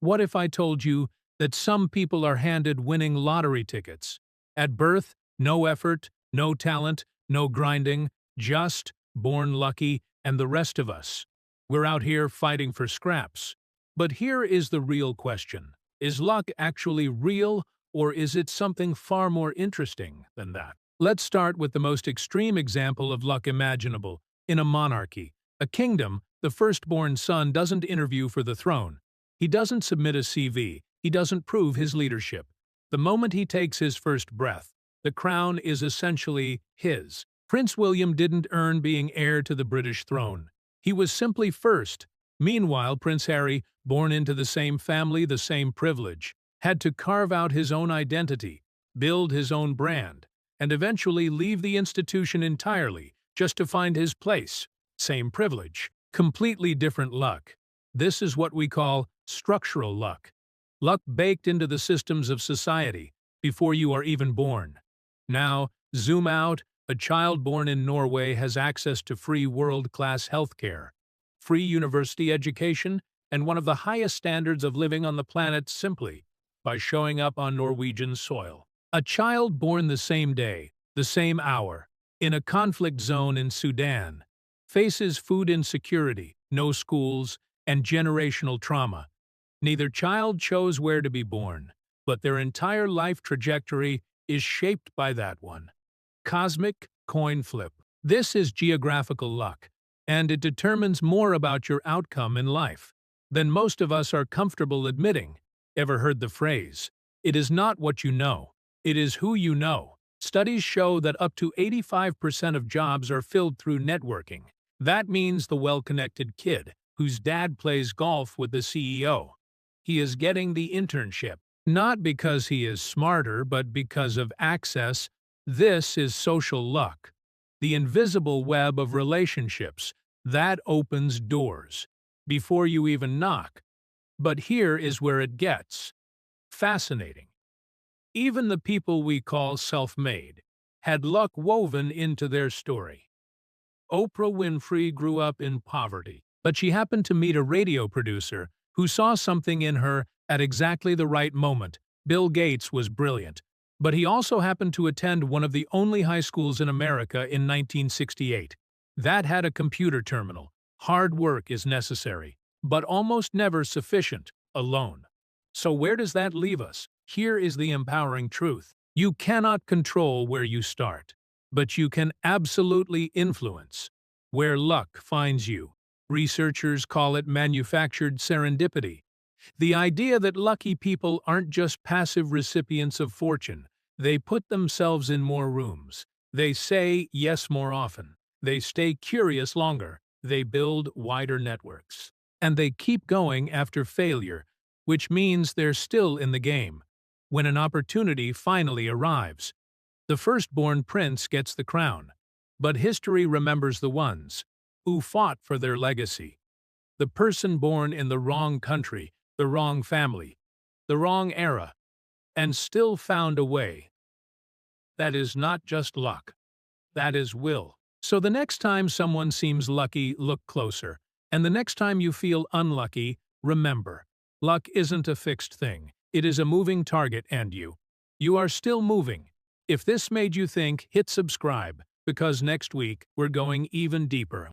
What if I told you that some people are handed winning lottery tickets? At birth, no effort, no talent, no grinding, just born lucky, and the rest of us. We're out here fighting for scraps. But here is the real question. Is luck actually real, or is it something far more interesting than that? Let's start with the most extreme example of luck imaginable. In a monarchy, a kingdom, the firstborn son doesn't interview for the throne. He doesn't submit a CV. He doesn't prove his leadership. The moment he takes his first breath, the crown is essentially his. Prince William didn't earn being heir to the British throne. He was simply first. Meanwhile, Prince Harry, born into the same family, the same privilege, had to carve out his own identity, build his own brand, and eventually leave the institution entirely just to find his place. Same privilege, completely different luck. This is what we call structural luck. Luck baked into the systems of society before you are even born. Now, zoom out. A child born in Norway has access to free world-class healthcare, free university education, and one of the highest standards of living on the planet simply by showing up on Norwegian soil. A child born the same day, the same hour, in a conflict zone in Sudan, faces food insecurity, no schools, and generational trauma. Neither child chose where to be born, but their entire life trajectory is shaped by that one. Cosmic coin flip. This is geographical luck, and it determines more about your outcome in life than most of us are comfortable admitting. Ever heard the phrase, "It is not what you know, it is who you know"? Studies show that up to 85% of jobs are filled through networking. That means the well-connected kid whose dad plays golf with the CEO. He is getting the internship, not because he is smarter, but because of access. This is social luck, the invisible web of relationships that opens doors before you even knock. But here is where it gets fascinating. Even the people we call self-made had luck woven into their story. Oprah Winfrey grew up in poverty, but she happened to meet a radio producer who saw something in her at exactly the right moment. Bill Gates was brilliant, but he also happened to attend one of the only high schools in America in 1968. That had a computer terminal. Hard work is necessary, but almost never sufficient alone. So where does that leave us? Here is the empowering truth. You cannot control where you start, but you can absolutely influence where luck finds you. Researchers call it manufactured serendipity. The idea that lucky people aren't just passive recipients of fortune. They put themselves in more rooms. They say yes more often. They stay curious longer. They build wider networks. And they keep going after failure, which means they're still in the game. When an opportunity finally arrives, the firstborn prince gets the crown. But history remembers the ones who fought for their legacy. The person born in the wrong country, the wrong family, the wrong era, and still found a way. That is not just luck. That is will. So the next time someone seems lucky, look closer. And the next time you feel unlucky, remember, luck isn't a fixed thing. It is a moving target, and you are still moving. If this made you think, hit subscribe, because next week we're going even deeper.